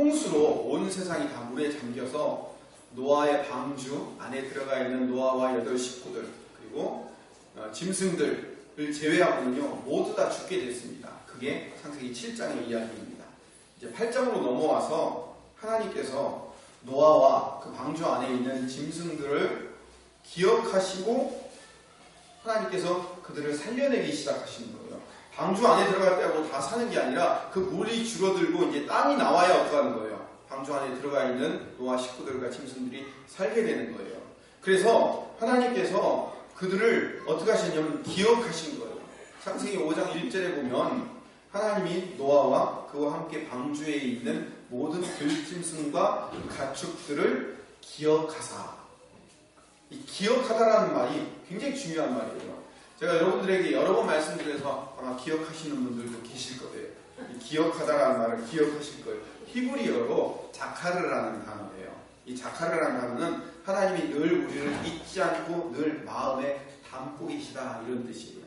홍수로 온 세상이 다 물에 잠겨서 노아의 방주 안에 들어가 있는 노아와 8 식구들 그리고 짐승들을 제외하고는요 모두 다 죽게 됐습니다. 그게 창세기 7장의 이야기입니다. 이제 8장으로 넘어와서 하나님께서 노아와 그 방주 안에 있는 짐승들을 기억하시고 하나님께서 그들을 살려내기 시작하시는 거예요. 방주 안에 들어갈 때하고 다 사는 게 아니라 그 물이 줄어들고 이제 땅이 나와야 어떡하는 거예요. 방주 안에 들어가 있는 노아 식구들과 짐승들이 살게 되는 거예요. 그래서 하나님께서 그들을 어떻게 하셨냐면 기억하신 거예요. 창세기 5장 1절에 보면 하나님이 노아와 그와 함께 방주에 있는 모든 들짐승과 가축들을 기억하사. 이 기억하다라는 말이 굉장히 중요한 말이에요. 제가 여러분들에게 여러 번 말씀드려서 아마 기억하시는 분들도 계실 거예요. 이 기억하다라는 말을 기억하실 거예요. 히브리어로 자카르라는 단어예요. 이 자카르라는 단어는 하나님이 늘 우리를 잊지 않고 늘 마음에 담고 계시다 이런 뜻이에요.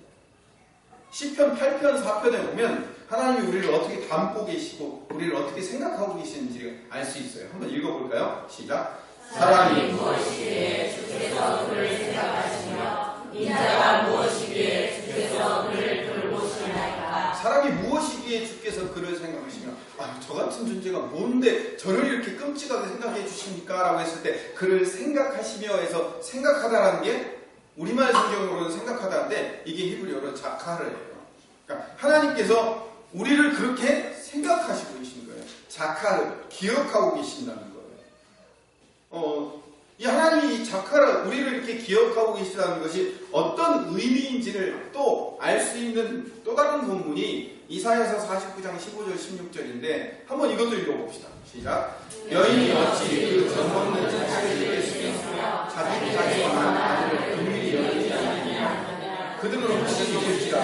시편 8편 4편에 보면 하나님이 우리를 어떻게 담고 계시고 우리를 어떻게 생각하고 계시는지 알 수 있어요. 한번 읽어볼까요? 시작. 사람이 무엇이기에 주께서 그를 생각하시며 인자가 무엇이기에 주께서 그를 돌보시나이까. 사람이 무엇이기에 주께서 그를 생각하시며 저 같은 존재가 뭔데 저를 이렇게 끔찍하게 생각해 주십니까? 라고 했을 때 그를 생각하시며 해서 생각하다라는 게 우리말 성경으로는 생각하다인데 이게 히브리어로 자카르예요. 그러니까 하나님께서 우리를 그렇게 생각하시고 계신 거예요. 자카르, 기억하고 계신다는 거예요. 이 하나님이 이 자카르, 우리를 이렇게 기억하고 계시다는 것이 어떤 의미인지를 또 알 수 있는 또 다른 본문이 이사야서 49장 15절 16절인데 한번 이것도 읽어봅시다. 시작. 여인이 어찌 그 젖먹는 자식을 잊겠으며 자기 자기만한 아들을 긍휼히 여기지 않느냐. 그들은 혹시 잊을지라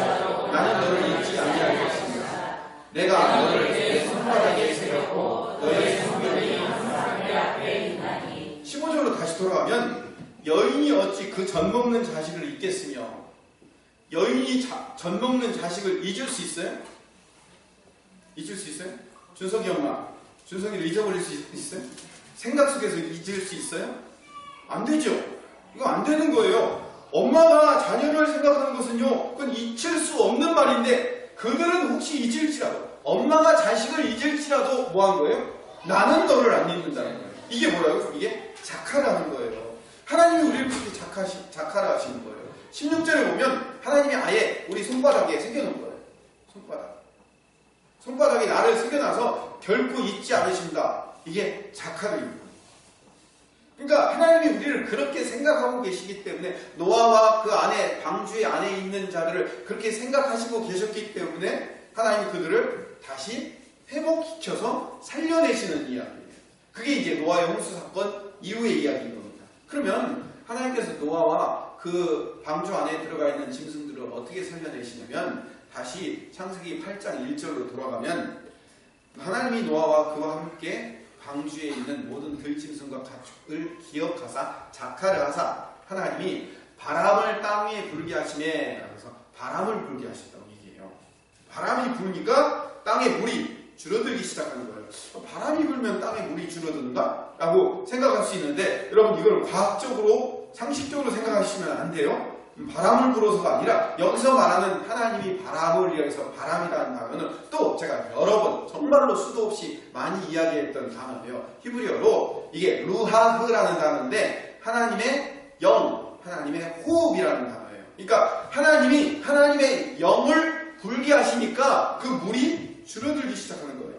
나는 너를 잊지 아니하겠습니다. 내가 너를 내 손바닥에 새겼고 너의 성벽이 항상 내 앞에 있나니. 15절로 다시 돌아가면 여인이 어찌 그 젖먹는 자식을 잊겠으며 여인이 젖먹는 자식을 잊을 수 있어요? 잊을 수 있어요? 준석이 엄마, 준석이를 잊어버릴 수 있어요? 생각 속에서 잊을 수 있어요? 안 되죠. 이거 안 되는 거예요. 엄마가 자녀를 생각하는 것은요, 그건 잊힐 수 없는 말인데 그들은 혹시 잊을지라도 엄마가 자식을 잊을지라도 뭐 한 거예요? 나는 너를 안 잊는다는 거예요. 이게 뭐라고요? 이게 자카라는 거예요. 하나님이 우리를 그렇게 자카라 하시는 거예요. 16절에 보면 하나님이 아예 우리 손바닥에 새겨놓은 거예요. 손바닥에 나를 새겨놔서 결코 잊지 않으신다. 이게 자카르입니다. 그러니까 하나님이 우리를 그렇게 생각하고 계시기 때문에 노아와 그 안에 방주의 안에 있는 자들을 그렇게 생각하시고 계셨기 때문에 하나님이 그들을 다시 회복시켜서 살려내시는 이야기예요. 그게 이제 노아의 홍수 사건 이후의 이야기인 겁니다. 그러면 하나님께서 노아와 그 방주 안에 들어가 있는 짐승들을 어떻게 살려내시냐면 다시 창세기 8장 1절로 돌아가면 하나님이 노아와 그와 함께 방주에 있는 모든 들짐승과 가축을 기억하사 자카르 하사 하나님이 바람을 땅 위에 불게 하시매 그래서 바람을 불게 하셨다고 얘기해요. 바람이 부니까 땅에 물이 줄어들기 시작하는 거예요. 바람이 불면 땅에 물이 줄어든다? 라고 생각할 수 있는데 여러분 이걸 과학적으로 상식적으로 생각하시면 안 돼요. 바람을 불어서가 아니라 여기서 말하는 하나님이 바람을 위해서 바람이라는 단어는 또 제가 여러 번 정말로 수도 없이 많이 이야기했던 단어예요. 히브리어로 이게 루하흐라는 단어인데 하나님의 영, 하나님의 호흡이라는 단어예요. 그러니까 하나님이 하나님의 영을 불게 하시니까 그 물이 줄어들기 시작하는 거예요.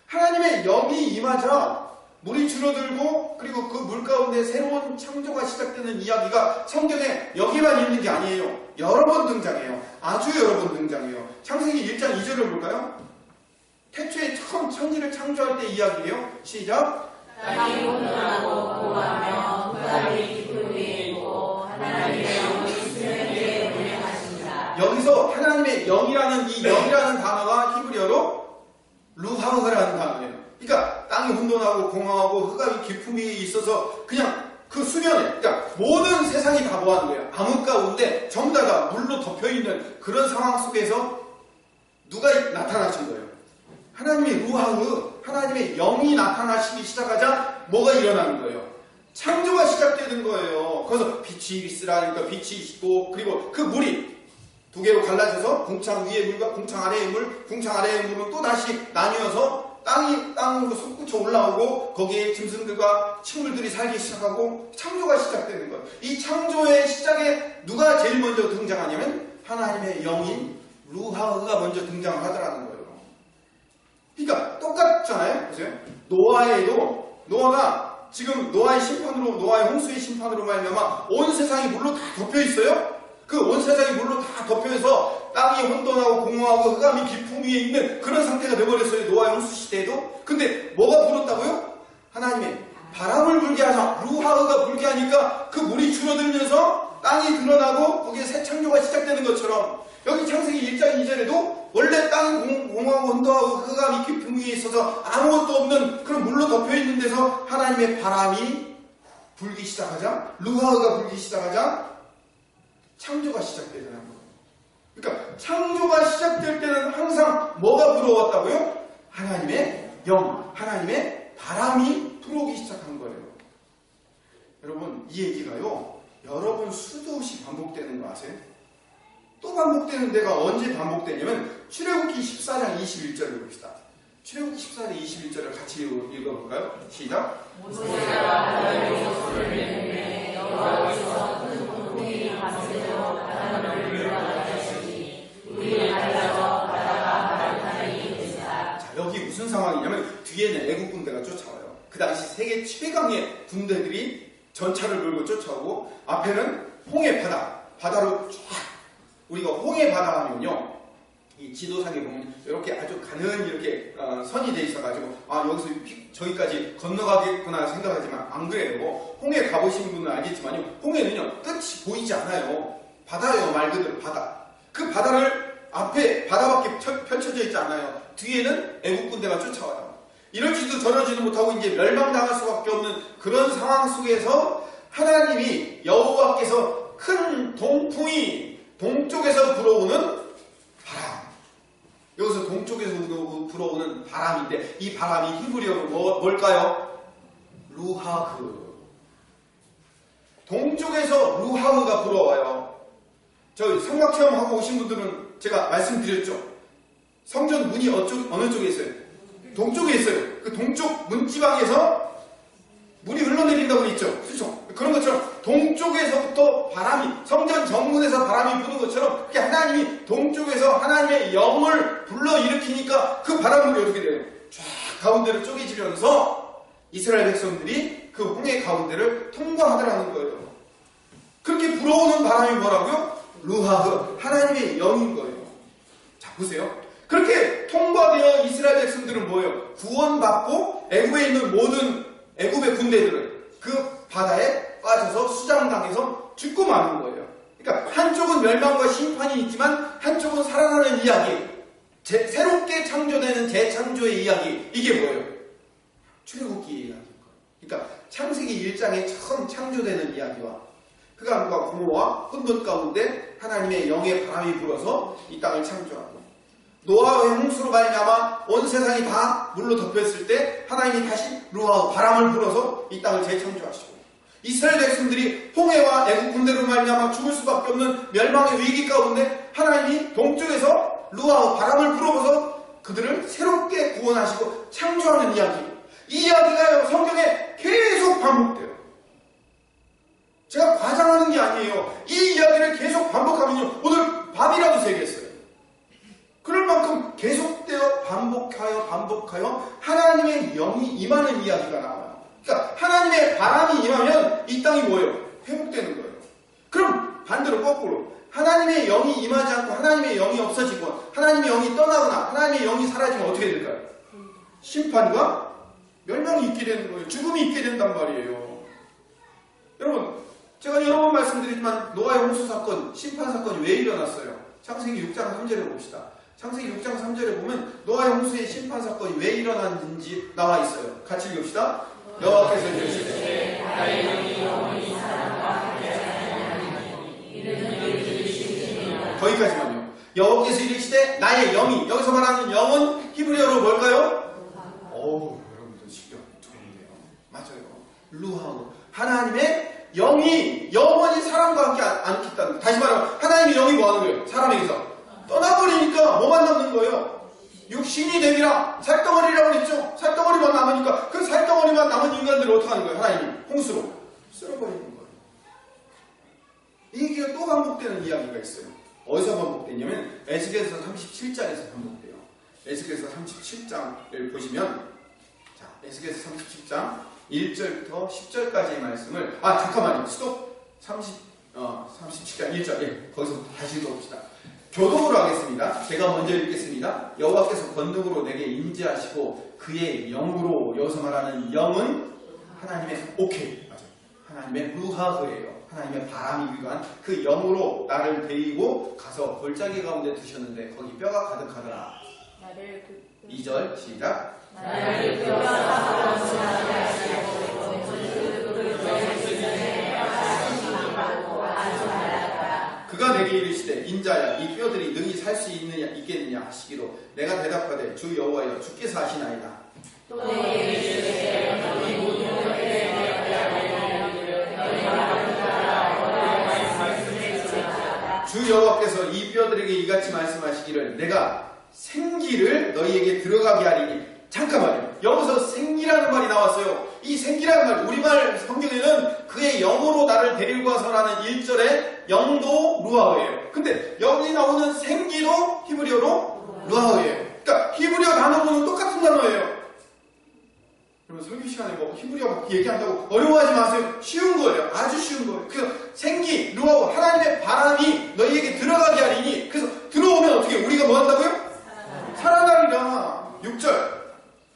하나님의 영이 임하자 물이 줄어들고 그리고 그 물 가운데 새로운 창조가 시작되는 이야기가 성경에 여기만 있는 게 아니에요. 여러 번 등장해요. 아주 여러 번 등장해요. 창세기 1장 2절을 볼까요? 태초에 처음 천지를 창조할 때 이야기예요. 시작. 땅이 온전하고 고하며 바다의 깊은 위에 있고 하나님의 영이 수면 위에 운행하신다. 여기서 하나님의 영이라는 이 영이라는 단어가 히브리어로 루하흐라는 단어예요. 그러니까 땅이 혼돈하고 공허하고 흑암이 깊은 위에 있어서 그냥 그 수면에 그러니까 모든 세상이 다 뭐하는 거예요? 암흑 가운데 전부 다 물로 덮여있는 그런 상황 속에서 누가 나타나신 거예요? 하나님의 루하흐, 하나님의 영이 나타나시기 시작하자 뭐가 일어나는 거예요? 창조가 시작되는 거예요. 그래서 빛이 있으라니까 빛이 있고, 그리고 그 물이 두 개로 갈라져서 궁창 위의 물과 궁창 아래의 물, 궁창 아래의 물은 또 다시 나뉘어서 땅으로 솟구쳐 올라오고 거기에 짐승들과 식물들이 살기 시작하고 창조가 시작되는 거예요. 이 창조의 시작에 누가 제일 먼저 등장하냐면 하나님의 영인 루하흐가 먼저 등장을 하더라는 거예요. 그러니까 똑같잖아요. 보세요. 노아에도 노아가 지금 노아의 심판으로, 노아의 홍수의 심판으로 말미암아 온 세상이 물로 다 덮여 있어요. 그 온 세상이 물로 다 덮여서 땅이 혼돈하고 공허하고 흑암이 깊음 위에 있는 그런 상태가 되어버렸어요. 노아의 홍수 시대에도. 근데 뭐가 불었다고요? 하나님의 바람을 불게 하자. 루하흐가 불게 하니까 그 물이 줄어들면서 땅이 드러나고 거기에 새 창조가 시작되는 것처럼 여기 창세기 1장 2절에도 원래 땅이 공허하고 혼돈하고 흑암이 깊음 위에 있어서 아무것도 없는 그런 물로 덮여있는 데서 하나님의 바람이 불기 시작하자, 루하흐가 불기 시작하자 창조가 시작되잖아요. 그러니까 창조가 시작될 때는 항상 뭐가 불어왔다고요? 하나님의 영, 하나님의 바람이 불어오기 시작한 거예요. 여러분, 이 얘기가요, 여러 번 수도 없이 반복되는 거 아세요? 또 반복되는 데가 언제 반복되냐면 출애굽기 14장 21절을 봅시다. 출애굽기 14장 21절을 같이 읽어볼까요? 시작. 모세가 바다의 요소를 내리매 여호와께서 그 공동이 밤새도록 바다를 물러가시니 물이 갈라져 바다가 마르다니 되시다. 자, 여기 무슨 상황이냐면 뒤에는 애국 군대가 쫓아와요. 그 당시 세계 최강의 군대들이 전차를 몰고 쫓아오고 앞에는 홍해 바다로 쫙. 우리가 홍해 바다 하면요, 이 지도상에 보면 이렇게 아주 가는 이렇게 선이 돼 있어가지고 여기서 저기까지 건너가겠구나 생각하지만 안 그래요. 홍해 가보신 분은 알겠지만요, 홍해는요 끝이 보이지 않아요. 바다예요. 말 그대로 바다. 그 바다를 앞에 바다밖에 펼쳐져 있지 않아요. 뒤에는 애국 군대가 쫓아와요. 이럴지도 저러지도 못하고 이제 멸망당할 수밖에 없는 그런 상황 속에서 하나님이 여호와께서 큰 동풍이 동쪽에서 불어오는 바람. 여기서 동쪽에서 불어오는 바람인데 이 바람이 히브리어로 뭘까요? 루하흐. 동쪽에서 루하흐가 불어와요. 저희 성곽체험 하고 오신 분들은 제가 말씀드렸죠. 성전 문이 어느 쪽에 있어요? 동쪽에 있어요. 그 동쪽 문지방에서 물이 흘러내린다고 했죠. 그렇죠? 그런 것처럼 동쪽에서부터 바람이, 성전 정문에서 바람이 부는 것처럼 그게 하나님이 동쪽에서 하나님의 영을 불러일으키니까 그 바람물이 어떻게 돼요? 쫙 가운데를 쪼개지면서 이스라엘 백성들이 그 홍해 가운데를 통과하더라는 거예요. 그렇게 불어오는 바람이 뭐라고요? 루하흐, 하나님의 영인 거예요. 자, 보세요. 그렇게 통과되어 이스라엘 백성들은 뭐예요? 구원받고 애굽에 있는 모든 애굽의 군대들은 그 바다에 빠져서 수장당해서 죽고 마는 거예요. 그러니까 한쪽은 멸망과 심판이 있지만 한쪽은 살아나는 이야기, 새롭게 창조되는 재창조의 이야기. 이게 뭐예요? 출애굽기 이야기인 거예요. 그러니까 창세기 1장에 처음 창조되는 이야기와 흑암과 공허와 혼돈 가운데 하나님의 영의 바람이 불어서 이 땅을 창조하고, 노아의 홍수로 말미암아 온 세상이 다 물로 덮였을 때 하나님이 다시 루하흐 바람을 불어서 이 땅을 재창조하시고, 이스라엘 백성들이 홍해와 애국 군대로 말미암아 죽을 수밖에 없는 멸망의 위기 가운데 하나님이 동쪽에서 루하흐 바람을 불어서 그들을 새롭게 구원하시고 창조하는 이야기. 이 이야기가요, 성경에 계속 반복돼요. 제가 과장하는 게 아니에요. 이 이야기를 계속 반복하면요, 오늘 밥이라도 새겠어요. 그럴 만큼 계속되어 반복하여 하나님의 영이 임하는 이야기가 나와요. 그러니까 하나님의 바람이 임하면 이 땅이 뭐예요? 회복되는 거예요. 그럼 반대로 거꾸로 하나님의 영이 임하지 않고 하나님의 영이 없어지고 하나님의 영이 떠나거나 하나님의 영이 사라지면 어떻게 될까요? 심판과 멸망이 있게 되는 거예요. 죽음이 있게 된단 말이에요. 여러분, 제가 여러 번 말씀드리지만 노아의 홍수 사건, 심판 사건이 왜 일어났어요? 창세기 6장 3절에 봅시다. 창세기 6장 3절에 보면 노아의 홍수의 심판 사건이 왜 일어났는지 나와 있어요. 같이 읽읍시다. 여호와께서 이르시되 나의 영이 영원히 사람과 함께 하나니 이는 너희들이 죽으리라. 거기까지만요. 여호와께서 이르시되 나의 영이, 여기서 말하는 영은 히브리어로 뭘까요? 여러분들 쉽게 좋은데요. 맞아요. 루하우. 하나님의 영이 영원히 사람과 함께 않겠다는 거예요. 다시 말하면 하나님의 영이 뭐 하는 거예요? 사람에게서 떠나버리니까 뭐만 남는 거예요? 육신이 되리라. 살덩어리라고 그랬죠? 살덩어리만 남으니까 그 살덩어리만 남은 인간들을 어떻게 하는 거예요? 하나님이 홍수로 쓸어버리는 거예요. 이 얘기가 또 반복되는 이야기가 있어요. 어디서 반복되냐면 에스겔서 37장에서 반복돼요. 에스겔서 37장을 보시면, 자, 에스겔서 37장 1절부터 10절까지의 말씀을, 잠깐만요. 스톱. 37장 1절. 예, 거기서 다시 읽어봅시다. 교독으로 하겠습니다. 제가 먼저 읽겠습니다. 여호와께서 권능으로 내게 임재하시고 그의 영으로, 여기서 말하는 영은 하나님의, 오케이, 맞아요. 하나님의 루하흐예요. 하나님의 바람이 위한 그 영으로 나를 데리고 가서 골짜기 가운데 두셨는데 거기 뼈가 가득하더라. 2절 시작. 그가 내게 이르시되 인자야 이 뼈들이 능히 살 수 있겠느냐 하시기로 내가 대답하되 주 여호와여 주께서 하시나이다. 또 내게 이르시되 주 여호와께서 이 뼈들에게 이같이 말씀하시기를 내가 생기를 너희에게 들어가게 하리니. 잠깐만요. 여기서 생기라는 말이 나왔어요. 이 생기라는 말, 우리말 성경에는 그의 영으로 나를 데리고 가서라는 1절에 영도 루하흐예요. 근데 여기 나오는 생기도 히브리어로 루하흐예요. 그러니까 히브리어 단어로는 똑같은 단어예요. 그러면 설교 시간에 뭐 히브리어 얘기한다고 어려워하지 마세요. 쉬운 거예요. 아주 쉬운 거예요. 그래서 생기, 루하흐, 하나님의 바람이 너희에게 들어가게 하리니. 그래서 들어오면 어떻게 우리가 뭐 한다고요? 살아나리라. 6절.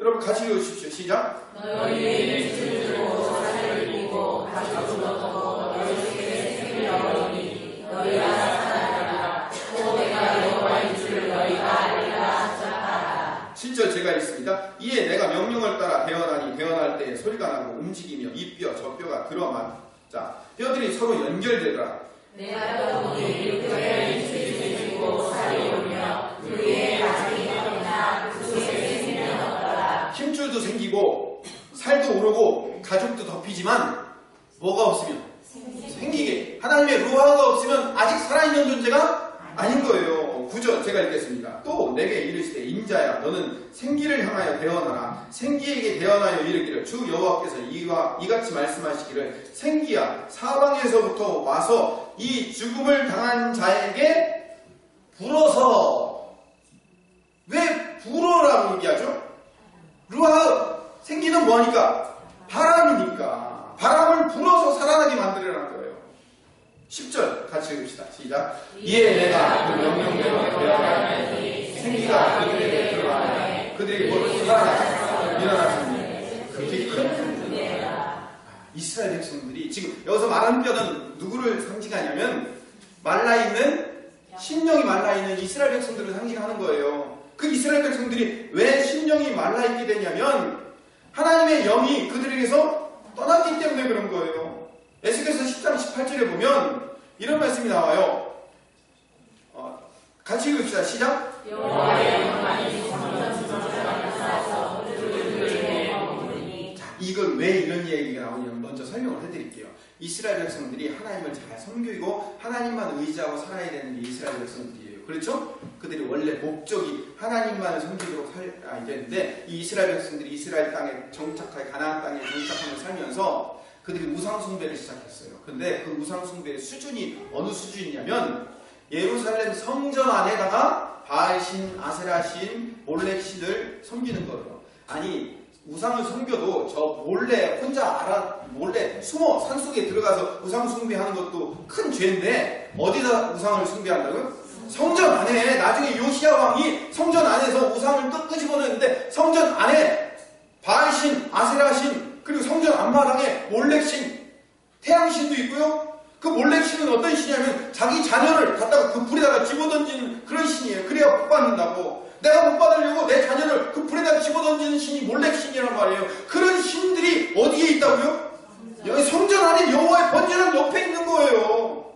여러분 같이 읽으십시오. 시작. 너희의 주로 살리고 가족으로 너희에게 생기를 얻으니 너희가 살아나리라. 또 내가 여호와인 줄 너희가 알리라 하셨다. 7절 제가 읽습니다. 이에 내가 명령을 따라 대언하니 대언할 때에 소리가 나고 움직이며 이 뼈 저 뼈가 들어만. 자, 뼈들이 서로 연결되더라. 내가 보니 육체를 주시고 살리오며 그의 가족이나 그의 생명은 없더라. 힘줄도 생기고 살도 오르고 가죽도 덮이지만 뭐가 없으면 생기게, 하나님의 루하가 없으면 아직 살아있는 존재가 아닌 거예요. 9절 제가 읽겠습니다. 또 내게 이르시되 인자야 너는 생기를 향하여 대언하라. 생기에게 대언하여 이르기를 주 여호와께서 이같이 말씀하시기를 생기야 사방에서부터 와서 이 죽음을 당한 자에게 불어서. 왜 불어라고 얘기하죠? 루하흐, 생기는 뭐하니까? 바람이니까. 바람을 불어서 살아나게 만들어라는 거예요. 10절 같이 읽읍시다. 시작. 이에 내가 그 명령대로 대언하니 생기가 그들에게 들어가네. 그들이 곧 살아나서 일어났으니 그렇게 큰 이스라엘 백성들이 지금 여기서 말하는 뼈는 누구를 상징하냐면 말라있는, 심령이 말라있는 이스라엘 백성들을 상징하는 거예요. 그 이스라엘 백성들이 왜 심령이 말라있게 되냐면 하나님의 영이 그들에게서 떠났기 때문에 그런 거예요. 에스겔서 10장 18절에 보면 이런 말씀이 나와요. 같이 읽읍시다. 시작. 자, 이걸 왜 이런 얘기가 나오냐면 먼저 설명을 해드릴게요. 이스라엘 백성들이 하나님을 잘 섬기고 하나님만 의지하고 살아야 되는 게 이스라엘 백성들이에요. 그렇죠? 그들이 원래 목적이 하나님만을 섬기도록 살아야 되는데 이 이스라엘 백성들이 이스라엘 땅에 정착하여 가나안 땅에 정착하며 살면서 그들이 우상숭배를 시작했어요. 근데 그 우상숭배의 수준이 어느 수준이냐면 예루살렘 성전 안에다가 바알신, 아세라신, 몰렉신을 섬기는 거예요. 아니 우상을 섬겨도 저 몰래 혼자 몰래 숨어 산속에 들어가서 우상 숭배하는 것도 큰 죄인데 어디다 우상을 숭배한다고요? 성전 안에. 나중에 요시야 왕이 성전 안에서 우상을 또 끄집어내는데 성전 안에 바알신, 아세라신, 그리고 성전 앞마당에 몰렉신, 태양신도 있고요. 그 몰렉신은 어떤 신이냐면 자기 자녀를 갖다가 그 불에다가 집어던지는 그런 신이에요. 그래야 복 받는다고. 내가 복 받으려고 내 자녀를 그 불에다가 집어던지는 신이 몰렉신이란 말이에요. 그런 신들이 어디에 있다고요? 여기 성전 안에 여호와의 번제랑 옆에 있는 거예요.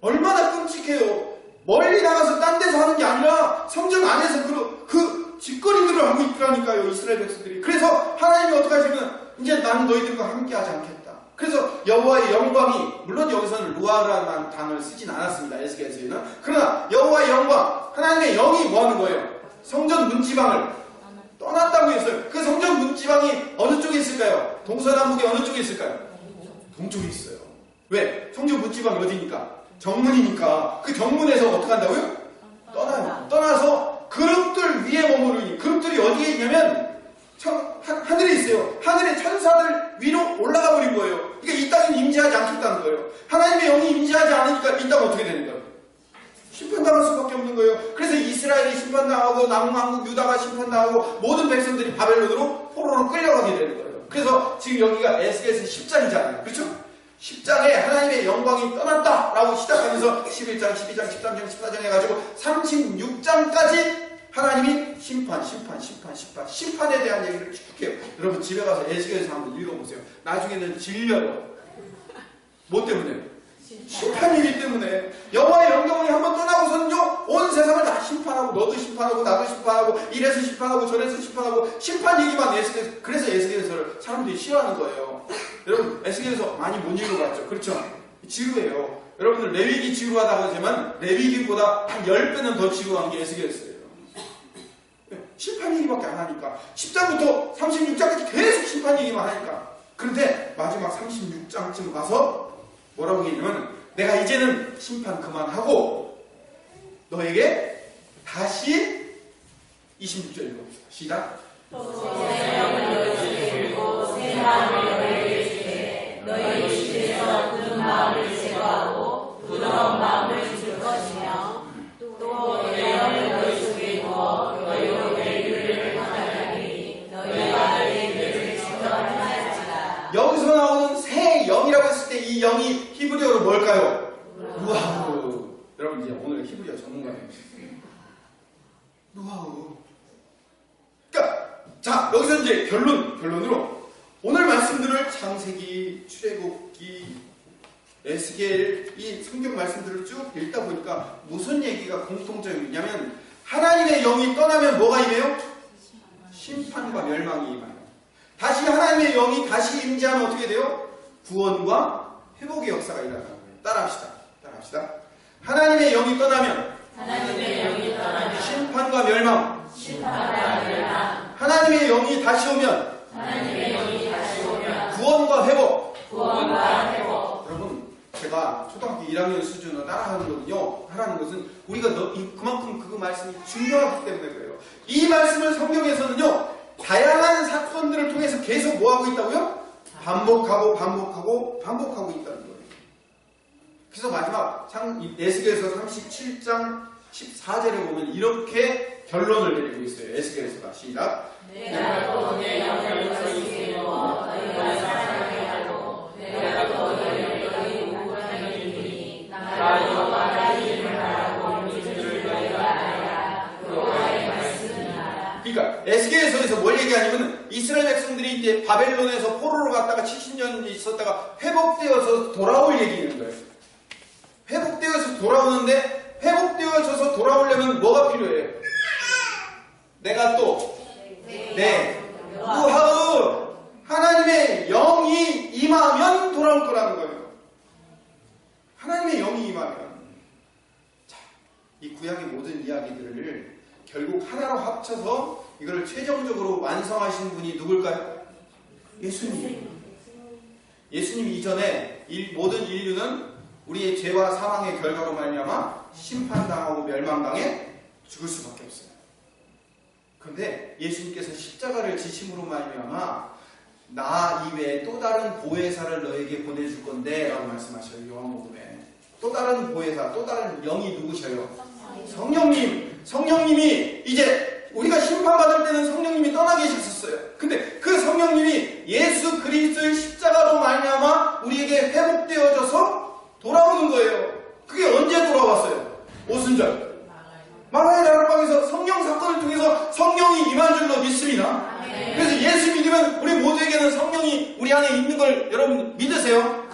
얼마나 끔찍해요. 멀리 나가서 딴 데서 하는 게 아니라 성전 안에서 그 짓거리들을 하고 있더라니까요, 이스라엘 백성들이. 그래서 하나님이 어떻게 하시면 이제 나는 너희들과 함께 하지 않겠다. 그래서 여호와의 영광이, 물론 여기서는 루아라는 단어를 쓰진 않았습니다, 에스겔에서는. 그러나 여호와의 영광, 하나님의 영이 뭐 하는 거예요? 성전 문지방을 떠났다고 했어요. 그 성전 문지방이 어느 쪽에 있을까요? 동서남북에 어느 쪽에 있을까요? 동쪽에 있어요. 왜? 성전 문지방이 어디니까? 정문이니까. 그 정문에서 어떻게 한다고요? 떠나요. 떠나서 그룹들 위에 머무르니, 그룹들이 어디에 있냐면 하늘에 있어요. 하늘의 천사들 위로 올라가 버린 거예요. 그러니까 이 땅은 임재하지 않겠다는 거예요. 하나님의 영이 임재하지 않으니까 이 땅은 어떻게 되는 거예요? 심판당할 수밖에 없는 거예요. 그래서 이스라엘이 심판당하고 남왕국 유다가 심판당하고 모든 백성들이 바벨론으로 포로로 끌려가게 되는 거예요. 그래서 지금 여기가 에스겔서 10장이잖아요. 그렇죠? 10장에 하나님의 영광이 떠났다라고 시작하면서 11장, 12장, 13장, 14장 해가지고 36장까지 하나님이 심판에 대한 얘기를 쭉 해요. 여러분 집에 가서 에스겔서 한번 읽어보세요. 나중에는 질려요. 뭐 때문에? 심판이기 때문에. 여호와의 영광이 한번 떠나고서는요, 온 세상을 다 심판하고, 너도 심판하고 나도 심판하고, 이래서 심판하고 저래서 심판하고, 심판 얘기만 에스겔서. 그래서 에스겔서를 사람들이 싫어하는 거예요. 여러분 에스겔서 많이 못 읽어봤죠? 그렇죠? 지루해요. 여러분들 레위기 지루하다고 하지만 레위기보다 한 10배는 더 지루한 게 에스겔서예요. 심판 얘기밖에 안 하니까. 10장부터 36장까지 계속 심판 얘기만 하니까. 그런데 마지막 36장쯤 가서 뭐라고 얘기하냐면, 내가 이제는 심판 그만하고 너에게 다시 26절 읽어봅시다. 시작. 너희 집에서 굳은 마음을 제거하고 부드러운 마음을 줄 것이며 또 내 영을 너희 속에 두어 너희로 내 이름을 강하리니 너희가 내 이름을 지켜하리라. 여기서 나오는 새 영이라고 했을 때 이 영이 히브리어로 뭘까요? 루아흐. 여러분 이제 오늘 히브리어 전문가예요. 루아흐. 그러니까 자, 여기서 이제 결론으로 오늘 말씀들을 창세기, 출애굽기, 에스겔 이 성경 말씀들을 쭉 읽다 보니까 무슨 얘기가 공통점이냐면, 하나님의 영이 떠나면 뭐가 임해요? 심판과 멸망이 임해요. 다시 하나님의 영이 다시 임재하면 어떻게 돼요? 구원과 회복의 역사가 일어나는 거예요. 따라합시다. 하나님의 영이 떠나면 심판과 멸망. 하나님의 영이 다시 오면 구원과 회복. 여러분, 제가 초등학교 1학년 수준으로 따라하는 거거든요. 하라는 것은 우리가 그만큼 그 말씀이 중요하기 때문에 그래요. 이 말씀을 성경에서는요, 다양한 사건들을 통해서 계속 뭐하고 있다고요? 반복하고 있다는 거예요. 그래서 마지막 에스겔서 37장 14절에 보면 이렇게 결론을 내리고 있어요. 에스겔서가. 시작. 내가 또 내 영을 너희에게 두어 너희가 사랑하게 하고 내가 또 너희를 너희 우고하게 이르니 나 여호와가 이름을 말하고 믿을 너희가 알아야 여호와의 말씀을 알아. 그러니까 에스겔서에서 뭘 얘기하냐면, 이스라엘 백성들이 이제 바벨론에서 포로로 갔다가 70년 있었다가 회복되어서 돌아올 얘기인 거예요. 회복되어서 돌아오는데, 회복되어져서 돌아오려면 뭐가 필요해요? 내가 또 루아흐, 하나님의 영이 임하면 돌아올 거라는 거예요. 하나님의 영이 임하면. 자, 이 구약의 모든 이야기들을 결국 하나로 합쳐서 이걸 최종적으로 완성하신 분이 누굴까요? 예수님. 예수님 이전에 모든 인류는 우리의 죄와 사망의 결과로 말미암아 심판당하고 멸망당해 죽을 수밖에 없어요. 그런데 예수님께서 십자가를 지심으로 말미암아 나 이외에 또 다른 보혜사를 너에게 보내줄 건데 라고 말씀하셔요. 요한복음에. 또 다른 보혜사, 또 다른 영이 누구셔요? 성령님이 이제 우리가 심판받을 때는 성령님이 떠나 계셨었어요. 근데 그 성령님이 예수 그리스도의 십자가로 말미암아 우리에게 회복되어져서 돌아오는 거예요. 그게 언제 돌아왔어요? 오순절 마가의 다락방에서 성령 사건을 통해서 성령이 임한 줄로 믿습니다. 그래서 예수 믿으면 우리 모두에게는 성령이 우리 안에 있는 걸 여러분 믿으세요?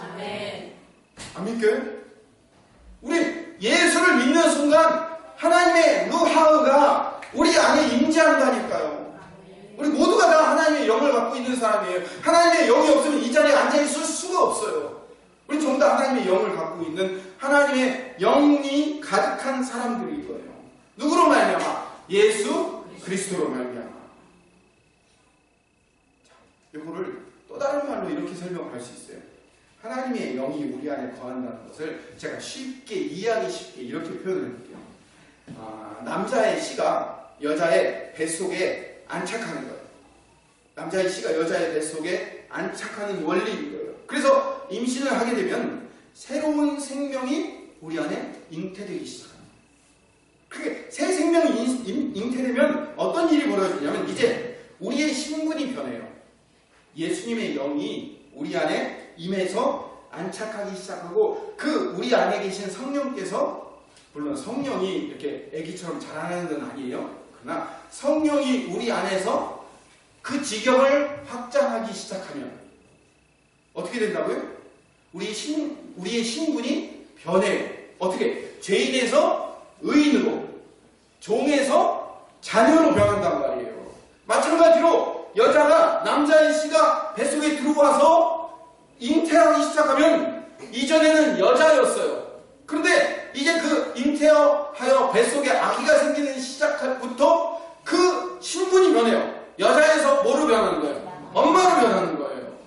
안 믿겨요? 우리 예수를 믿는 순간 하나님의 루하흐가 우리 안에 임재한다니까요. 우리 모두가 다 하나님의 영을 갖고 있는 사람이에요. 하나님의 영이 없으면 이 자리에 앉아있을 수가 없어요. 우리 전부 다 하나님의 영을 갖고 있는 하나님의 영이 가득한 사람들일 거예요. 누구로 말미암아? 예수 그리스도로 말미암아. 이거를 또 다른 말로 이렇게 설명할 수 있어요. 하나님의 영이 우리 안에 거한다는 것을 제가 쉽게 이해하기 쉽게 이렇게 표현을 해볼게요. 남자의 씨가 여자의 뱃속에 안착하는 거예요. 남자의 씨가 여자의 뱃속에 안착하는 원리인 거예요. 그래서 임신을 하게 되면 새로운 생명이 우리 안에 잉태되기 시작합니다. 그게 새 생명이 잉태되면 어떤 일이 벌어지냐면 이제 우리의 신분이 변해요. 예수님의 영이 우리 안에 임해서 안착하기 시작하고 그 우리 안에 계신 성령께서, 물론 성령이 이렇게 아기처럼 자라나는 건 아니에요. 그러나 성령이 우리 안에서 그 지경을 확장하기 시작하면 어떻게 된다고요? 우리의 신분이 변해요. 어떻게? 죄인에서 의인으로, 종에서 자녀로 변한단 말이에요. 마찬가지로 여자가 남자의 씨가 뱃속에 들어와서 잉태하기 시작하면 이전에는 여자였어요. 그런데 이제 그 잉태하여 뱃속에 아기가 생기는 시작부터 그 신분이 변해요. 여자에서 뭐로 변하는 거예요? 엄마로 변하는 거예요.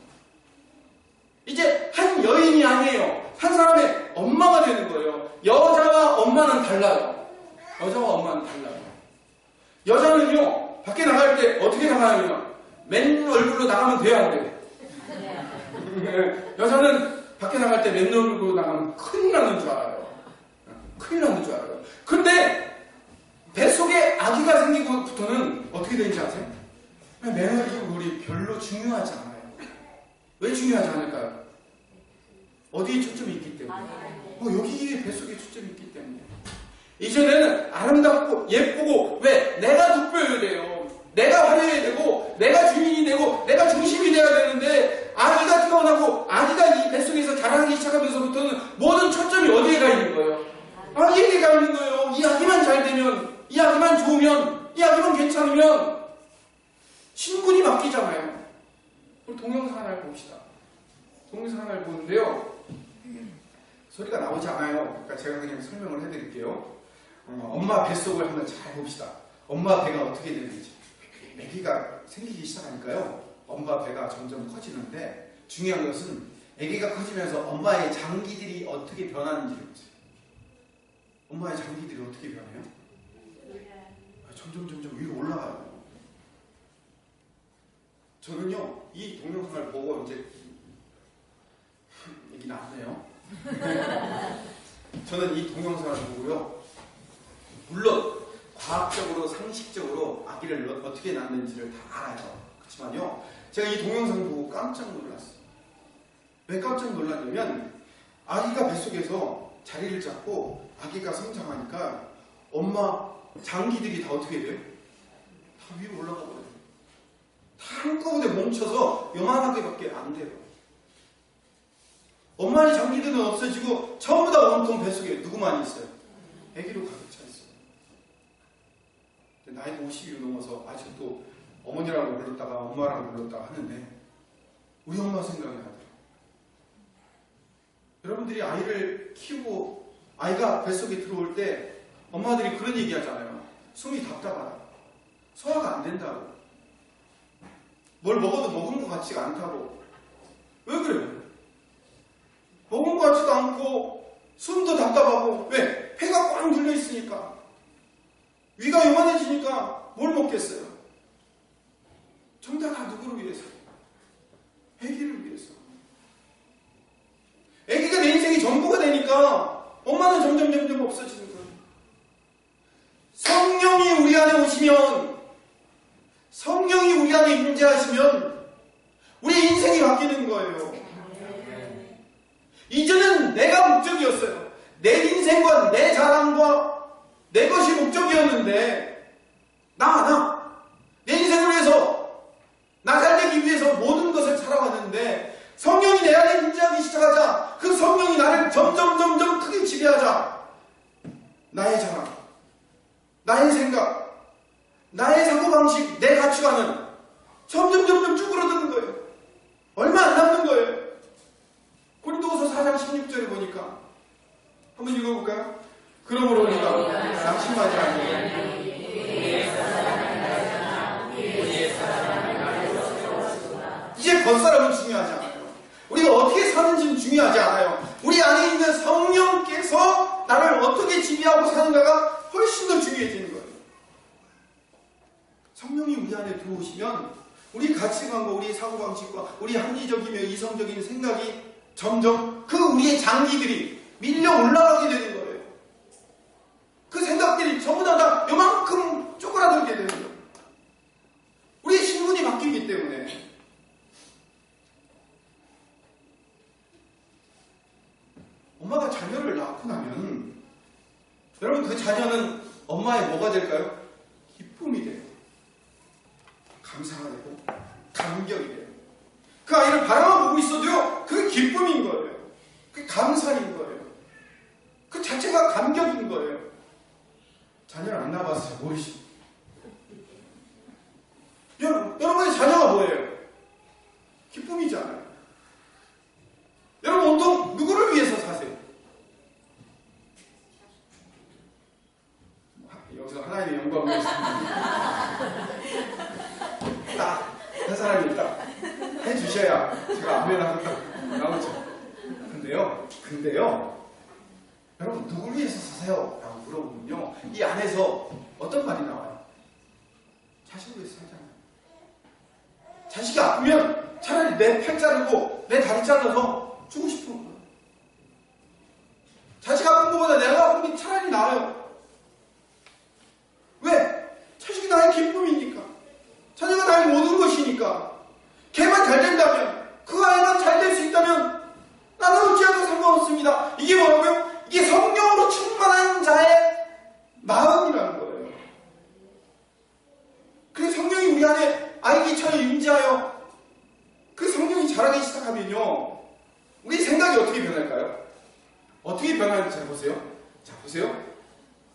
이제 한 여인이 아니에요. 한 사람의 엄마가 되는 거예요. 여자와 엄마는 달라요. 여자와 엄마는 달라요. 여자는요, 밖에 나갈 때 어떻게 나가냐면 맨 얼굴로 나가면 돼요, 안 돼요? 여자는 밖에 나갈 때 맨 얼굴로 나가면 큰일 나는 줄 알아요. 큰일 나는 줄 알아요. 근데 뱃속에 아기가 생기고부터는 어떻게 되는지 아세요? 맨 얼굴이 별로 중요하지 않아요. 왜 중요하지 않을까요? 어디에 초점이 있기 때문에. 여기 뱃속에 초점이 있기 때문에. 이전에는 아름답고 예쁘고, 왜? 내가 돋보여야 돼요. 내가 화려해야 되고, 내가 주인이 되고, 내가 중심이 돼야 되는데, 아기가 태어나고 아기가 이 뱃속에서 자라기 시작하면서부터는 모든 초점이 어디에 가 있는 거예요? 아기에게 가 있는 거예요. 이 아기만 잘 되면, 이 아기만 좋으면, 이 아기만 괜찮으면 신분이 바뀌잖아요. 우리 동영상 하나를 봅시다. 동영상 하나를 보는데요, 소리가 나오지 않아요. 그러니까 제가 그냥 설명을 해드릴게요. 엄마 뱃속을 한번 잘 봅시다. 엄마 배가 어떻게 되는지. 아기가 생기기 시작하니까요, 엄마 배가 점점 커지는데, 중요한 것은 아기가 커지면서 엄마의 장기들이 어떻게 변하는지 보세요. 엄마의 장기들이 어떻게 변해요? 점점 위로 올라가요. 저는요, 이 동영상을 보고 이제 얘기 나왔네요. 저는 이 동영상을 보고요, 물론 과학적으로 상식적으로 아기를 어떻게 낳는지를 다 알아요. 그렇지만요, 제가 이 동영상을 보고 깜짝 놀랐어요. 왜 깜짝 놀랐냐면, 아기가 뱃속에서 자리를 잡고 아기가 성장하니까 엄마 장기들이 다 어떻게 돼요? 다 위로 올라가 버려요. 다 한꺼번에 뭉쳐서 요만하게밖에 안 돼요. 엄마의 장기들은 없어지고 전부 다 온통 뱃속에 누구만 있어요? 아기로 가득 차 있어요. 나이가 50이 넘어서 아직도 어머니라고 불렀다가 엄마라고 불렀다가 하는데 우리 엄마 생각이 나더라고요. 여러분들이 아이를 키우고 아이가 뱃속에 들어올 때 엄마들이 그런 얘기 하잖아요. 숨이 답답하다. 소화가 안 된다고. 뭘 먹어도 먹은 것 같지가 않다고. 왜 그래요? 먹은 것 같지도 않고 숨도 답답하고. 왜? 폐가 꽉 눌려 있으니까. 위가 요만해지니까 뭘 먹겠어요? 전부 다 누구를 위해서? 아기를 위해서. 아기가 내 인생의 전부가 되니까 엄마는 점점 없어지는 거예요. 성령이 우리 안에 오시면, 성령이 우리 안에 임재하시면 우리 인생이 바뀌는 거예요. 이전은 내가 목적이었어요. 내 인생과 내 자랑과 내 것이 목적이었는데 내 인생을 위해서, 나 살기 위해서 모든 것을 살아왔는데 성령이 내 안에 임재하기 시작하자 그 성령이 나를 점점 크게 지배하자 점점 쭈그러드는 거예요. 얼마 안 남는 거예요. 고린도후서 4장 16절에 보니까 한번 읽어볼까요? 그러므로 우리가 양심하지 않으면 이제 겉사람은 중요하지 않아요. 우리가 어떻게 사는지는 중요하지 않아요. 우리 안에 있는 성령께서 나를 어떻게 지배하고 사는가가 훨씬 더 중요해지는 거예요. 성령이 우리 안에 들어오시면 우리 가치관과 우리 사고방식과 우리 합리적이며 이성적인 생각이 점점 그 우리의 장기들이 밀려 올라가게 되는 거예요. 그 생각들이 전부 다 요만큼 쪼그라들게 되는 거예요. 우리의 신분이 바뀌기 때문에. 엄마가 자녀를 낳고 나면 여러분 그 자녀는 엄마의 뭐가 될까요? 기쁨이 돼요. 감사가 되고 감격이 돼요. 그 아이를 바라만 보고 있어도요 그게 기쁨인 거예요. 그게 감사인 거예요. 그 자체가 감격인 거예요. 자녀를 안 낳아봤어요. 모르시죠? 여러분의 자녀가 뭐예요? 기쁨이잖아요. 여러분 보통 누구를 위해서 사세요? 여기서 하나님의 영광을 위해서 딱 한 사람이 딱 해주셔야 제가 아멘하고 딱 나오죠. 근데요 여러분 누구를 위해서 사세요? 라고 물어보면요 이 안에서 어떤 말이 나와요? 자식을 위해서 살잖아요. 자식이 아프면 차라리 내 팔 자르고 내 다리 잘라서 주고 싶은 거예요. 자식 아픈 것보다 내가 아픈 게 차라리 나아요. 왜? 자식이 나의 기쁨이니까. 자녀가 나의 모든 것이니까. 걔만 잘 된다면, 그 아이만 잘 될 수 있다면 나는 어찌하도 상관없습니다. 이게 뭐라고요? 이게 성령으로 충만한 자의 마음이라는 거예요. 그래서 성령이 우리 안에 아이기처럼 임재하여 그 성령이 자라기 시작하면요 우리 생각이 어떻게 변할까요? 어떻게 변하는지 잘 보세요. 자 보세요.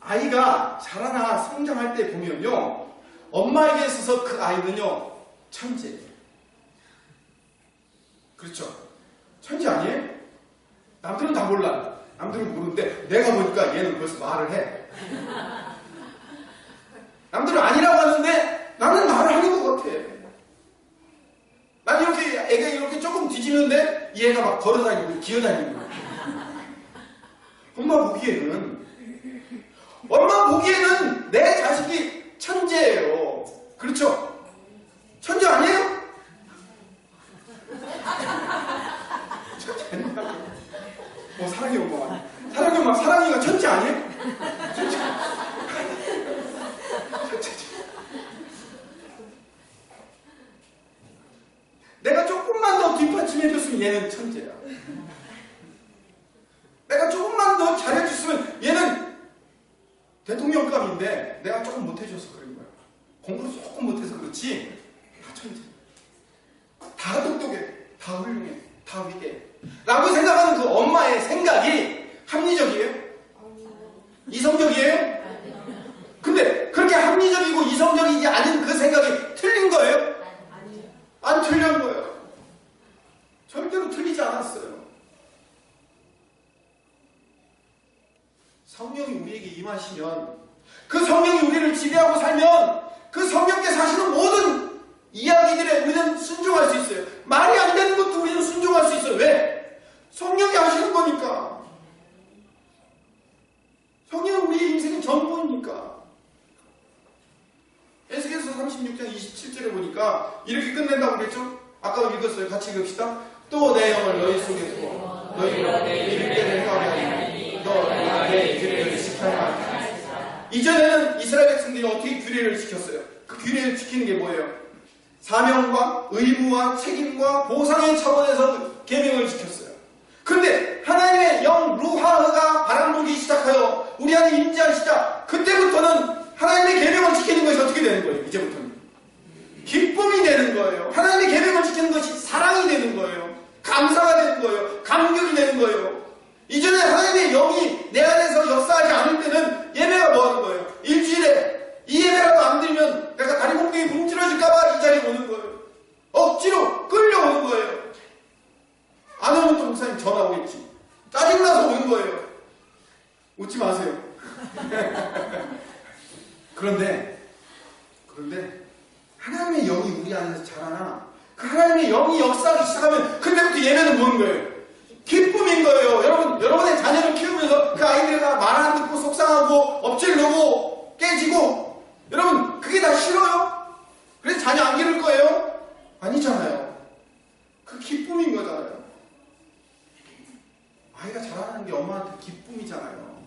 아이가 자라나 성장할 때 보면요 엄마에게 있어서 그 아이는요 천재예요. 그렇죠? 천재 아니에요? 남들은 다 몰라. 남들은 모르는데 내가 보니까 얘는 벌써 말을 해. 남들은 아니라고 하는데 나는 말을 하는 것 같아. 난 이렇게 애가 이렇게 조금 뒤지는데 이 애가 막 걸어다니고 기어다니는 거야. 엄마 보기에는 내 자식이 천재예요. 그렇죠? 천재 아니에요? 천재 아니냐고. 사랑이 엄마. 사랑이가 천재 아니에요? 천재. 내가 조금만 더 뒷받침해줬으면 얘는 천재야. 내가 조금만 더 잘해줬으면 얘는 대통령감인데 내가 조금 못해줘서 그런 거야. 공부를 조금 못해서 그렇지 다 천재. 다 똑똑해. 다 훌륭해. 다 위대해. 라고 생각하는 그 엄마의 생각이 합리적이에요? 이성적이에요? 근데 그렇게 합리적이고 이성적이지 않은 그 생각이 틀린 거예요? 안 틀린 거예요. 절대로 틀리지 않았어요. 성령이 우리에게 임하시면 그 성령이 우리를 지배하고 살면 그 성령께서 하시는 모든 이야기들에 우리는 순종할 수 있어요. 말이 안 되는 것도 우리는 순종할 수 있어요. 왜? 성령이 하시는 거니까. 성령은 우리의 인생의 전부이니까. 에스겔서 36장 27절에 보니까 이렇게 끝낸다고 그랬죠? 아까 읽었어요. 같이 읽읍시다. 또 내 영을 너희 속에 두고 너희로 내 일대를 행하게 하리니 너 내가 내 규례를 지켜야 하리라. 이전에는 이스라엘 백성들이 어떻게 규례를 지켰어요? 그 규례를 지키는 게 뭐예요? 사명과 의무와 책임과 보상의 차원에서 계명을 지켰어요. 그런데 하나님의 영 루하흐가 바람 불기 시작하여 우리 안에 임재하시자 그때부터는 하나님의 계명을 지키는 것이 어떻게 되는 거예요? 이제부터는 기쁨이 되는 거예요. 하나님의 계명을 지키는 것이 사랑이 되는 거예요. 감사가 되는 거예요. 감격이 되는 거예요. 이전에 하나님의 영이 내 안에서 역사하지 않을 때는 예배가 뭐 하는 거예요? 일주일에 이 예배라도 안 드리면 내가 다리 몽둥이 뭉질러질까봐 이 자리에 오는 거예요. 억지로 끌려오는 거예요. 안 오면 또 목사님 전화 오겠지. 짜증나서 오는 거예요. 웃지 마세요. 그런데 하나님의 영이 우리 안에서 자라나 그 하나님의 영이 역사하기 시작하면 그때부터 예배는 뭐는 거예요? 기쁨인 거예요. 여러분의 자녀를 키우면서 그 아이들과 말 안 듣고 속상하고 엎질르고 깨지고 여러분 그게 다 싫어요? 그래서 자녀 안 기를 거예요? 아니잖아요. 그 기쁨인 거잖아요. 아이가 자라는 게 엄마한테 기쁨이잖아요.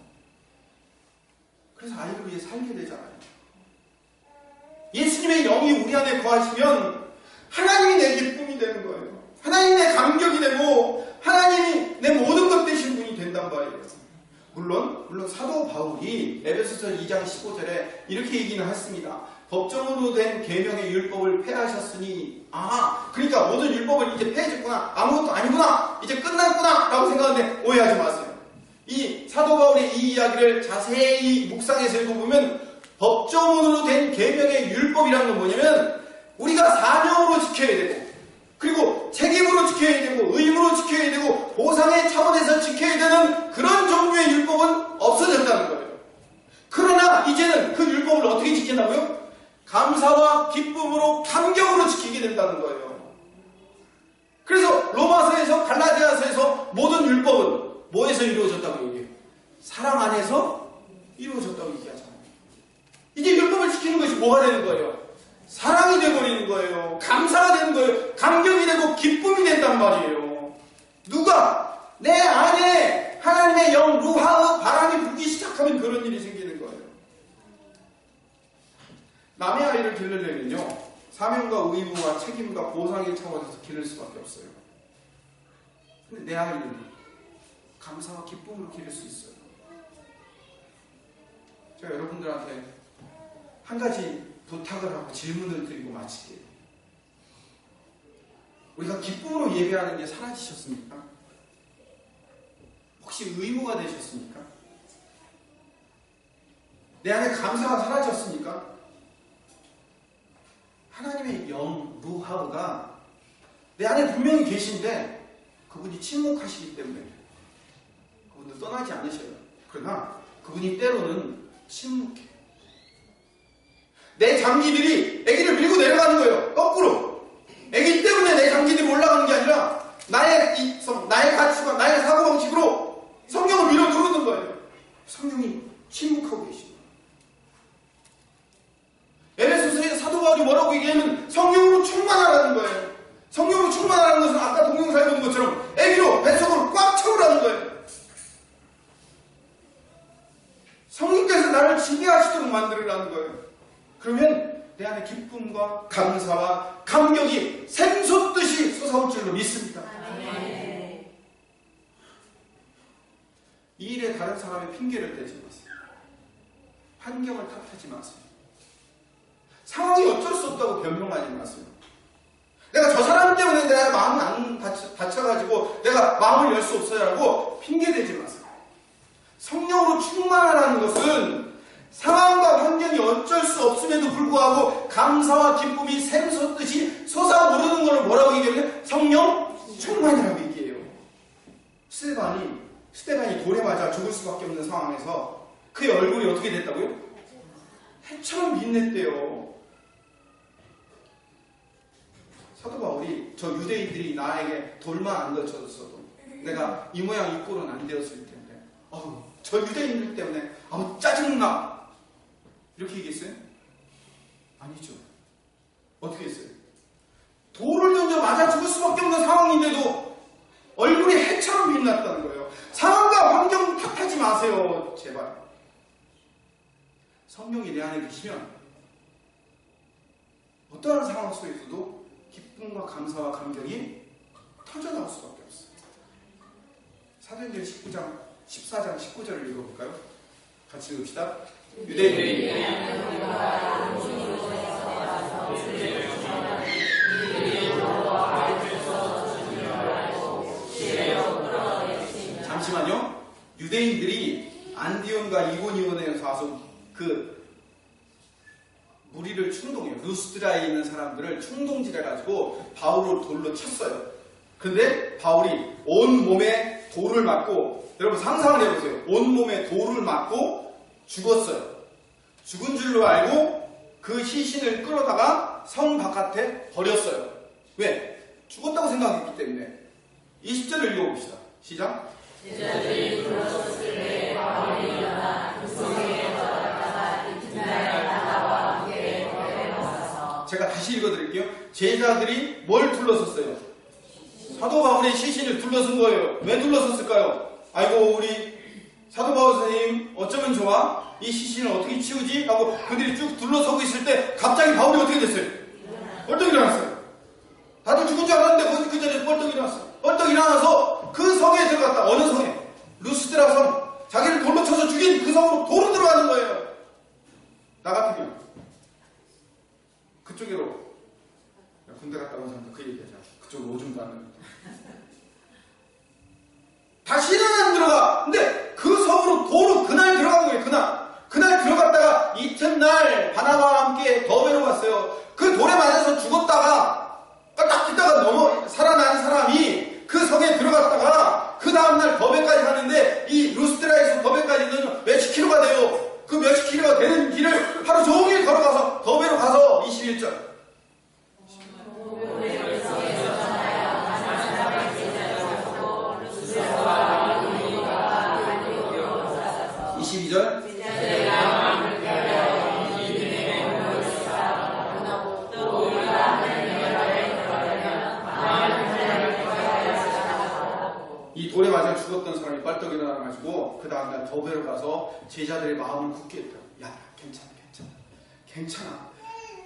그래서 아이를 위해 살게 되잖아요. 예수님의 영이 우리 안에 거하시면 하나님이 내 기쁨이 되는 거예요. 하나님이 내 감격이 되고 하나님이 내 모든 것 되신 분이 된단 말이에요. 물론 사도 바울이 에베소서 2장 15절에 이렇게 얘기는 했습니다. 법정으로 된 계명의 율법을 폐하셨으니 그러니까 모든 율법을 이제 폐해졌구나, 아무것도 아니구나, 이제 끝났구나 라고 생각하는데 오해하지 마세요. 이 사도 바울의 이 이야기를 자세히 묵상해서 읽어보면 법정으로 된 계명의 율법이라는 건 뭐냐면 우리가 사명으로 지켜야 되고 그리고 책임으로 지켜야 되고 의무로 지켜야 되고 보상의 차원에서 지켜야 되는 그런 종류의 율법은 없어졌다는 거예요. 그러나 이제는 그 율법을 어떻게 지킨다고요? 감사와 기쁨으로 감격으로 지키게 된다는 거예요. 그래서 로마서에서 갈라디아서에서 모든 율법은 뭐에서 이루어졌다고 얘기해요? 사랑 안에서 이루어졌다고 얘기하잖아요. 이제 율법을 지키는 것이 뭐가 되는 거예요? 사랑이 되어버리는 거예요. 감사가 되는 거예요. 감격이 되고 기쁨이 된단 말이에요. 누가? 내 안에 하나님의 영, 루하의 바람이 불기 시작하면 그런 일이 생기는 거예요. 남의 아이를 기르려면요, 사명과 의무와 책임과 보상의 차원에서 기를 수밖에 없어요. 근데 내 아이는 감사와 기쁨으로 기를 수 있어요. 제가 여러분들한테 한 가지 부탁을 하고 질문을 드리고 마칠게요. 우리가 기쁨으로 예배하는 게 사라지셨습니까? 혹시 의무가 되셨습니까? 내 안에 감사가 사라졌습니까? 하나님의 영, 루하우가 내 안에 분명히 계신데 그분이 침묵하시기 때문에 그분도 떠나지 않으셔요. 그러나 그분이 때로는 침묵해요. 내 장기들이 아기를 밀고 내려가는 거예요. 거꾸로. 아기 때문에 내 장기들이 올라가는 게 아니라 나의 가치관, 나의 사고방식으로 성령을 밀어 누르는 거예요. 성령이 침묵하고 계십니다. 에베소서의 사도 바울이 뭐라고 얘기하면 성령으로 충만하라는 거예요. 성령으로 충만하라는 것은 아까 동영상에 보는 것처럼 아기로 뱃속으로 꽉 채우라는 거예요. 성령께서 나를 지배하시도록 만들으라는 거예요. 그러면 내 안에 기쁨과 감사와 감격이 샘솟듯이 솟아올 줄로 믿습니다. 이 일에 다른 사람의 핑계를 대지 마세요. 환경을 탓하지 마세요. 상황이 어쩔 수 없다고 변명하지 마세요. 내가 저 사람 때문에 내가 마음이 안 다쳐가지고 내가 마음을 열 수 없어요라고 핑계대지 마세요. 성령으로 충만하라는 것은 상황과 환경이 어쩔 수 없음에도 불구하고 감사와 기쁨이 샘솟듯이 솟아오르는 것을 뭐라고 얘기하면 성령 충만이라고 얘기해요. 스데반이 돌에 맞아 죽을 수밖에 없는 상황에서 그의 얼굴이 어떻게 됐다고요? 해처럼 빛냈대요. 사도 바울이 저 유대인들이 나에게 돌만 안 던져줬어도 내가 이 모양 이 꼴은 안 되었을 텐데 저 유대인들 때문에 짜증나 이렇게 얘기했어요? 아니죠. 어떻게 했어요? 돌을 던져 맞아 죽을 수밖에 없는 상황인데도 얼굴이 해처럼 빛났다는 거예요. 상황과 환경 탓하지 마세요. 제발. 성령이 내 안에 계시면 어떠한 상황 속에서도 기쁨과 감사와 감격이 터져나올 수밖에 없어요. 사도행전 14장 19절을 읽어볼까요? 같이 읽읍시다. 유대인들이 잠시만요. 유대인들이 안디온과 이고니온에 가서 그 무리를 사람들을 충동해요. 루스드라에 있는 사람들을 충동질해가지고 바울을 돌로 쳤어요. 근데 바울이 온몸에 돌을 맞고, 여러분 상상을 해보세요. 온몸에 돌을 맞고 죽었어요. 죽은 줄로 알고 그 시신을 끌어다가 성 바깥에 버렸어요. 왜? 죽었다고 생각했기 때문에. 20절을 읽어봅시다. 시작. 제자들이 들어섰을 때 바울이 일어나 그 성에 들어갔다가 이튿날 바나바와 함께 거리에 나가서. 제가 다시 읽어드릴게요. 제자들이 뭘 둘러섰어요? 사도 바울의 시신을 둘러선 거예요. 왜 둘러섰을까요? 아이고 우리 사도 바울 선생님 어쩌면 좋아? 이 시신을 어떻게 치우지? 하고 그들이 쭉 둘러서고 있을 때 갑자기 바울이 어떻게 됐어요? 벌떡 일어났어요. 다들 죽은 줄 알았는데 그 자리에서 벌떡 일어났어요. 벌떡 일어나서 그 성에 들어갔다. 어느 성에? 루스드라 성. 자기를 돌로 쳐서 죽인 그 성으로 도로 들어가는 거예요. 나 같으면 그쪽으로 군대 갔다 온 사람도 그 얘기하자. 그쪽으로 오줌 싸는. 다시는 안 들어가. 근데 그 성으로 도로 그날 들어간 거예요. 그날 들어갔다가 이튿날 바나바와 함께 더베로 갔어요. 그 돌에 맞아서 죽었다가 딱 있다가 살아난 사람이 그 성에 들어갔다가 그 다음날 더베까지 가는데 이 루스드라에서 더베까지는 몇십 킬로가 돼요. 그 몇십 킬로가 되는 길을 하루 종일 걸어가서 더베로 가서 21절 22절 이 돌에 맞아 죽었던 사람이 빨떡 일어나가지고 그 다음날 더베로 가서 제자들의 마음을 굳게 했다. 야 괜찮아.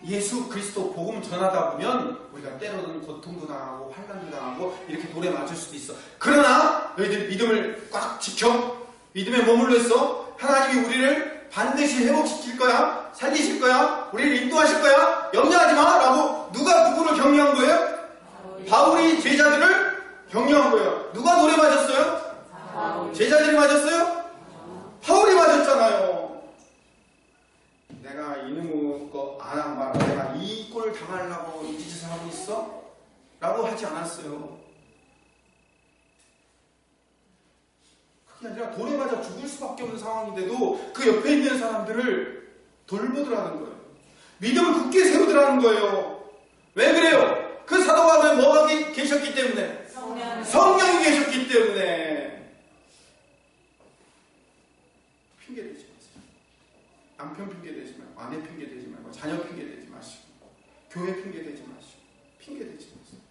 예수 그리스도 복음 전하다 보면 우리가 때로는 고통도 당하고 환난도 당하고 이렇게 돌에 맞을 수도 있어. 그러나 너희들 믿음을 꽉 지켜. 믿음에 머물러 있어. 하나님이 우리를 반드시 회복시킬 거야. 살리실 거야. 우리를 인도하실 거야. 염려하지 마. 라고 누가 누구를 격려한 거예요? 바울이 제자들을 격려한 거예요. 누가 돌에 맞았어요? 제자들이 맞았어요? 바울이 맞았잖아요. 내가 이놈의 거 안 한 말, 내가 이 꼴을 당하려고 이 짓을 하고 있어? 라고 하지 않았어요. 그게 아니라 돌에 맞아 죽을 수밖에 없는 상황인데도 그 옆에 있는 사람들을 돌보더라는 거예요. 믿음을 굳게 세우더라는 거예요. 왜 그래요? 그 사도 바울은 뭐가 계셨기 때문에? 성령이 계셨기 때문에. 핑계대지 마세요. 남편 핑계대지 말고, 아내 핑계대지 말고, 자녀 핑계대지 마시고, 교회 핑계대지 마시고, 핑계대지 마세요.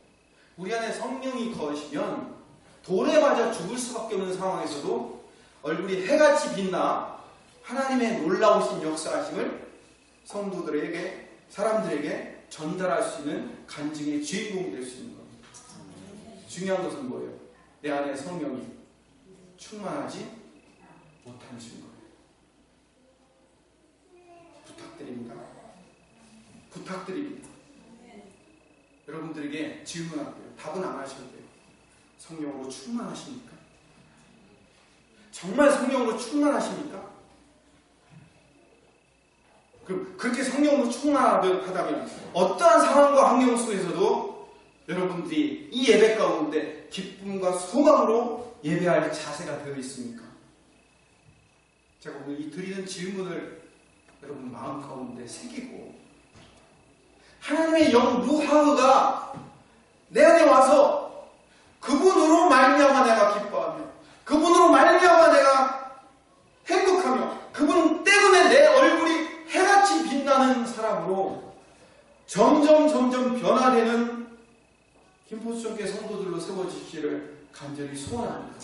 우리 안에 성령이 거하시면 돌에 맞아 죽을 수밖에 없는 상황에서도 얼굴이 해같이 빛나 하나님의 놀라우신 역사하심을 성도들에게, 사람들에게 전달할 수 있는 간증의 주인공이 될 수 있는 겁니다. 중요한 것은 뭐예요? 내 안에 성령이 충만하지 못한 증거예요. 부탁드립니다. 여러분들에게 질문할게요. 답은 안 하셔도 돼요. 성령으로 충만하십니까? 정말 성령으로 충만하십니까? 그럼 그렇게 성령으로 충만하다면 어떠한 상황과 환경 속에서도 여러분들이 이 예배 가운데 기쁨과 소망으로 예배할 자세가 되어 있습니까? 제가 오늘 이 드리는 질문을 여러분 마음 가운데 새기고 하나님의 영 루하흐가 내 안에 와서 그분으로 말미암아 내가 기뻐하며 그분으로 말미암아 내가 행복하며 그분 때문에 내 얼굴이 해같이 빛나는 사람으로 점점 변화되는 김포수정교회 성도들로 세워지기를 간절히 소원합니다.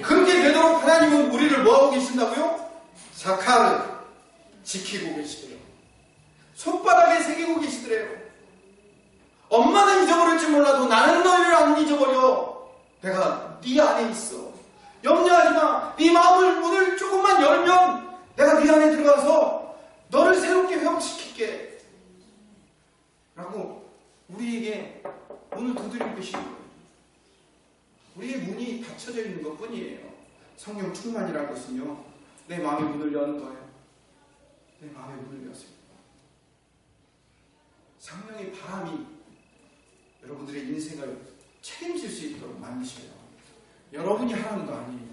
그렇게 되도록 하나님은 우리를 뭐하고 계신다고요? 자카를 지키고 계시더래요. 손바닥에 새기고 계시더래요. 엄마는 잊어버릴지 몰라도 나는 너희를 안 잊어버려. 내가 네 안에 있어. 염려하지 마. 네 마음을 문을 조금만 열면 내가 네 안에 들어가서 너를 새롭게 회복시킬게. 라고 우리에게 문을 두드리고 계시는 거예요. 우리의 문이 닫혀져 있는 것 뿐이에요. 성령 충만이라는 것은요. 내 마음의 문을 여는 거예요. 내 마음의 문을 여세요. 성령의 바람이 여러분들의 인생을 책임질 수 있도록 만드셔요. 여러분이 하는 거 아니에요.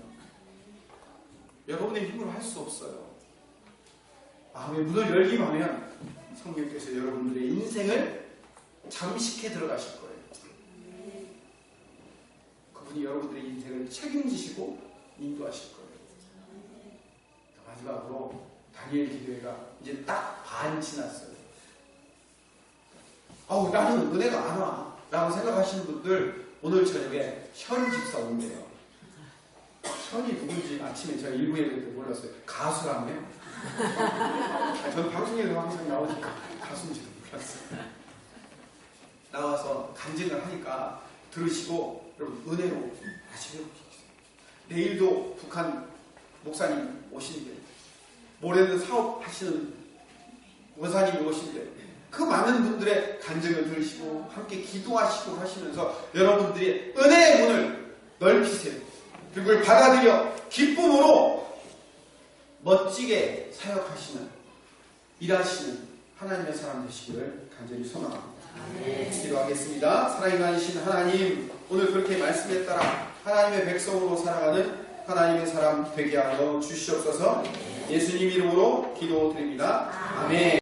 여러분의 힘으로 할 수 없어요. 마음의 문을 열기만 하면 성령께서 여러분들의 인생을 잠식해 들어가실 거예요. 그분이 여러분들의 인생을 책임지시고 인도하실 거예요. 마지막으로 다니엘 기도회가 이제 딱 반 지났어요. 나는 은혜가 안 와 라고 생각하시는 분들 오늘 저녁에 현 집사 온대요. 현이 누군지 아침에 제가 일부 예배 때 몰랐어요. 가수라며요? 저는 방송에서 항상 나오니까 가수인지도 몰랐어요. 나와서 간증을 하니까 들으시고 여러분 은혜로 다시 배우십시오. 내일도 북한 목사님 오시는데 모레는 사업하시는 원사님이 오시는데 그 많은 분들의 간증을 들으시고 함께 기도하시고 하시면서 여러분들이 은혜의 문을 넓히세요. 그리고 그걸 받아들여 기쁨으로 멋지게 사역하시는 일하시는 하나님의 사람 되시기를 간절히 소망합니다. 기도하겠습니다. 사랑이 많으신 하나님, 오늘 그렇게 말씀에 따라 하나님의 백성으로 살아가는 하나님의 사람 되게 하여 주시옵소서. 예수님 이름으로 기도드립니다. 아멘.